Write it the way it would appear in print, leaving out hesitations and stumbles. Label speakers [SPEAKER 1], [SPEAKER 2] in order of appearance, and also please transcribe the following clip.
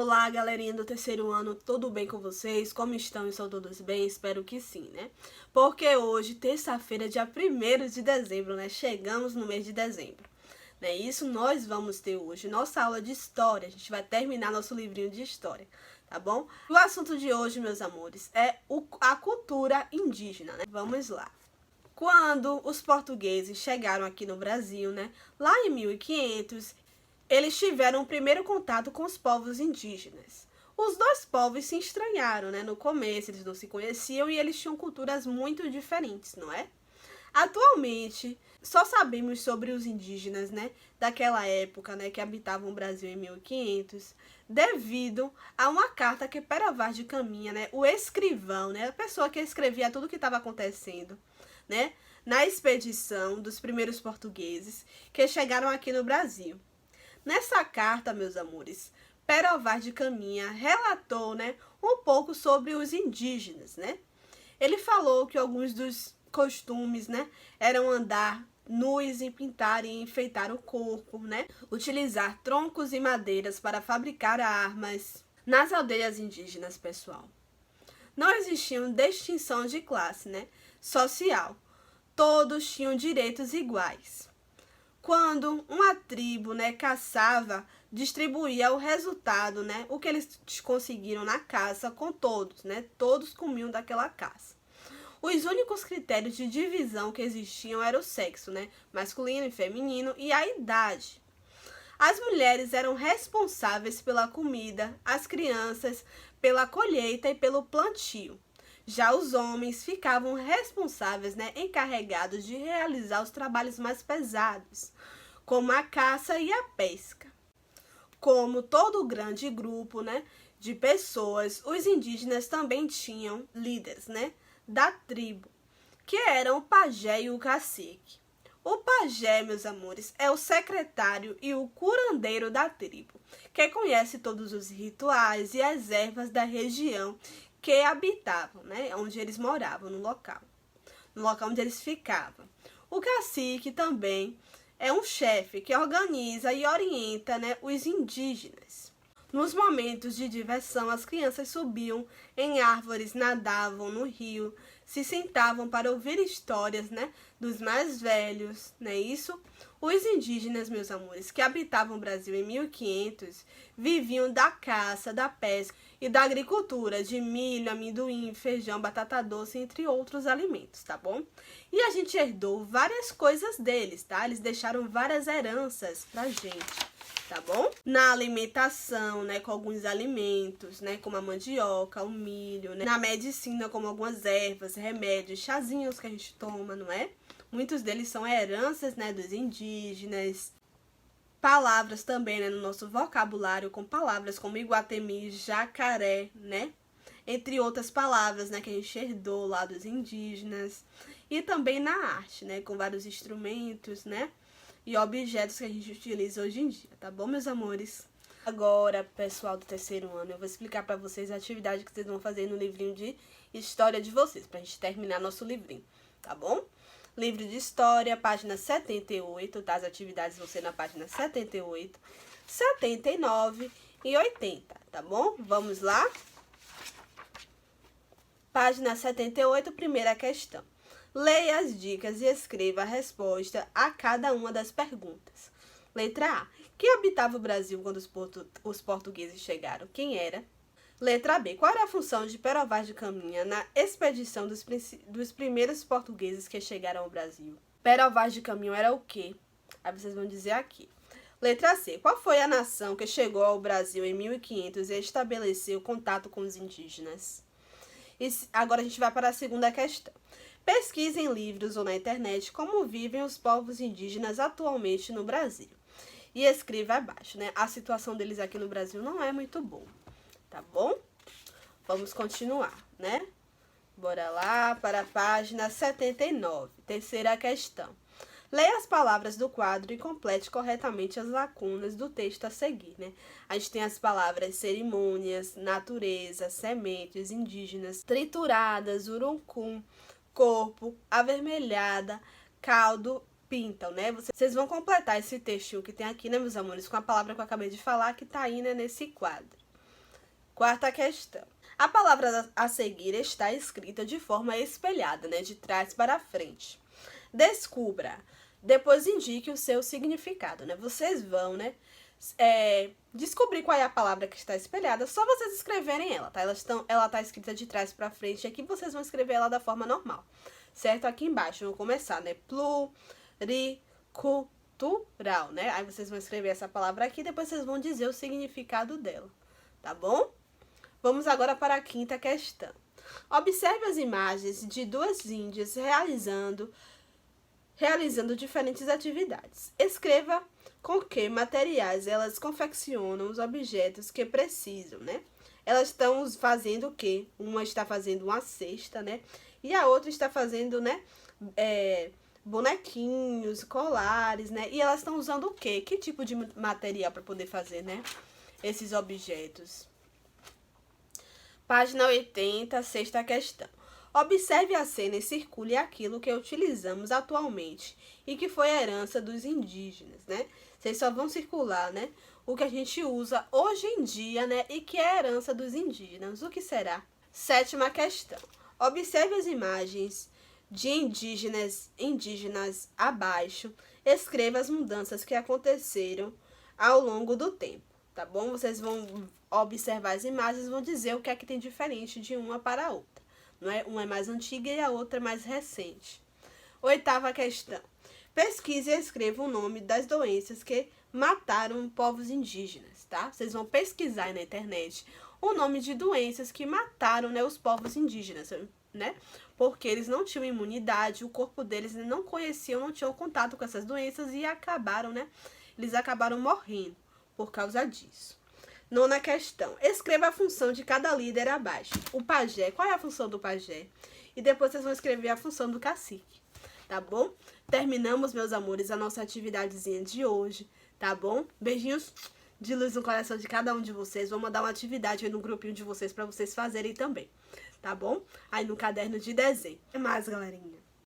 [SPEAKER 1] Olá, galerinha do terceiro ano, tudo bem com vocês? Como estão? Estão todos bem? Espero que sim, né? Porque hoje, terça-feira, dia 1º de dezembro, né? Chegamos no mês de dezembro. Né? Isso nós vamos ter hoje, nossa aula de história. A gente vai terminar nosso livrinho de história, tá bom? O assunto de hoje, meus amores, é a cultura indígena, né? Vamos lá. Quando os portugueses chegaram aqui no Brasil, né? Lá em 1500, eles tiveram o primeiro contato com os povos indígenas. Os dois povos se estranharam, né? No começo eles não se conheciam e eles tinham culturas muito diferentes, não é? Atualmente, só sabemos sobre os indígenas, né, daquela época, né, que habitavam o Brasil em 1500, devido a uma carta que Pera Vaz de Caminha, né, o escrivão, né, a pessoa que escrevia tudo o que estava acontecendo, né, na expedição dos primeiros portugueses que chegaram aqui no Brasil. Nessa carta, meus amores, Pera Vaz de Caminha relatou, né, um pouco sobre os indígenas, né? Ele falou que alguns dos costumes, né, eram andar nus e pintar e enfeitar o corpo, né? Utilizar troncos e madeiras para fabricar armas. Nas aldeias indígenas, pessoal, não existia distinção de classe, né, social. Todos tinham direitos iguais. Quando uma tribo, né, caçava, distribuía o resultado, né, o que eles conseguiram na caça com todos, né? Todos comiam daquela caça. Os únicos critérios de divisão que existiam eram o sexo, né, masculino e feminino, e a idade. As mulheres eram responsáveis pela comida, as crianças pela colheita e pelo plantio. Já os homens ficavam responsáveis, né, encarregados de realizar os trabalhos mais pesados, como a caça e a pesca. Como todo grande grupo, né, de pessoas, os indígenas também tinham líderes, né, da tribo, que eram o pajé e o cacique. O pajé, meus amores, é o secretário e o curandeiro da tribo, que conhece todos os rituais e as ervas da região que habitavam, né, onde eles moravam, no local onde eles ficavam. O cacique também é um chefe que organiza e orienta, né, os indígenas. Nos momentos de diversão, as crianças subiam em árvores, nadavam no rio, se sentavam para ouvir histórias, né, dos mais velhos, não é isso? Os indígenas, meus amores, que habitavam o Brasil em 1500, viviam da caça, da pesca e da agricultura de milho, amendoim, feijão, batata doce, entre outros alimentos, tá bom? E a gente herdou várias coisas deles, tá? Eles deixaram várias heranças pra gente, tá bom? Na alimentação, né, com alguns alimentos, né, como a mandioca, o milho, né? Na medicina, como algumas ervas, remédios, chazinhos que a gente toma, não é? Muitos deles são heranças, né, dos indígenas. Palavras também, né, no nosso vocabulário, com palavras como iguatemi, jacaré, né? Entre outras palavras, né, que a gente herdou lá dos indígenas. E também na arte, né, com vários instrumentos, né? E objetos que a gente utiliza hoje em dia, tá bom, meus amores? Agora, pessoal do terceiro ano, eu vou explicar pra vocês a atividade que vocês vão fazer no livrinho de história de vocês, pra gente terminar nosso livrinho, tá bom? Livro de história, página 78, tá? As atividades vão ser na página 78, 79 e 80, tá bom? Vamos lá? Página 78, primeira questão. Leia as dicas e escreva a resposta a cada uma das perguntas. Letra A. Quem habitava o Brasil quando os portugueses chegaram? Quem era? Letra B. Qual era a função de Pera Vaz de Caminha na expedição dos primeiros portugueses que chegaram ao Brasil? Pera Vaz de Caminha era o quê? Aí vocês vão dizer aqui. Letra C. Qual foi a nação que chegou ao Brasil em 1500 e estabeleceu contato com os indígenas? E agora a gente vai para a segunda questão. Pesquise em livros ou na internet como vivem os povos indígenas atualmente no Brasil. E escreva abaixo, né? A situação deles aqui no Brasil não é muito boa, tá bom? Vamos continuar, né? Bora lá para a página 79, terceira questão. Leia as palavras do quadro e complete corretamente as lacunas do texto a seguir, né? A gente tem as palavras cerimônias, natureza, sementes, indígenas, trituradas, urucum, corpo, avermelhada, caldo, pintam, né? Vocês vão completar esse textinho que tem aqui, né, meus amores, com a palavra que eu acabei de falar, que tá aí, né, nesse quadro. Quarta questão. A palavra a seguir está escrita de forma espelhada, né? De trás para frente. Descubra. Depois indique o seu significado, né? Vocês vão, né? Descobrir qual é a palavra que está espelhada, só vocês escreverem ela, tá? Ela tá escrita de trás para frente, e aqui vocês vão escrever ela da forma normal, certo? Aqui embaixo, vamos começar, né? Pluricultural, né? Aí vocês vão escrever essa palavra aqui, depois vocês vão dizer o significado dela, tá bom? Vamos agora para a quinta questão. Observe as imagens de duas índias realizando diferentes atividades. Escreva com que materiais elas confeccionam os objetos que precisam, né? Elas estão fazendo o quê? Uma está fazendo uma cesta, né? E a outra está fazendo, né? Bonequinhos, colares, né? E elas estão usando o quê? Que tipo de material para poder fazer, né? Esses objetos. Página 80, sexta questão. Observe a cena e circule aquilo que utilizamos atualmente e que foi a herança dos indígenas, né? Vocês só vão circular, né? O que a gente usa hoje em dia, né? E que é a herança dos indígenas. O que será? Sétima questão. Observe as imagens de indígenas abaixo. Escreva as mudanças que aconteceram ao longo do tempo, tá bom? Vocês vão observar as imagens e vão dizer o que é que tem diferente de uma para a outra. Não é? Uma é mais antiga e a outra é mais recente. Oitava questão. Pesquise e escreva o nome das doenças que mataram povos indígenas, tá? Vocês vão pesquisar aí na internet o nome de doenças que mataram, né, os povos indígenas, né? Porque eles não tinham imunidade, o corpo deles não conheciam, não tinham contato com essas doenças e acabaram, né? Eles acabaram morrendo por causa disso. Nona questão. Escreva a função de cada líder abaixo. O pajé, qual é a função do pajé? E depois vocês vão escrever a função do cacique, tá bom? Terminamos, meus amores, a nossa atividadezinha de hoje, tá bom? Beijinhos de luz no coração de cada um de vocês. Vou mandar uma atividade aí no grupinho de vocês para vocês fazerem também, tá bom? Aí no caderno de desenho. Até mais, galerinha.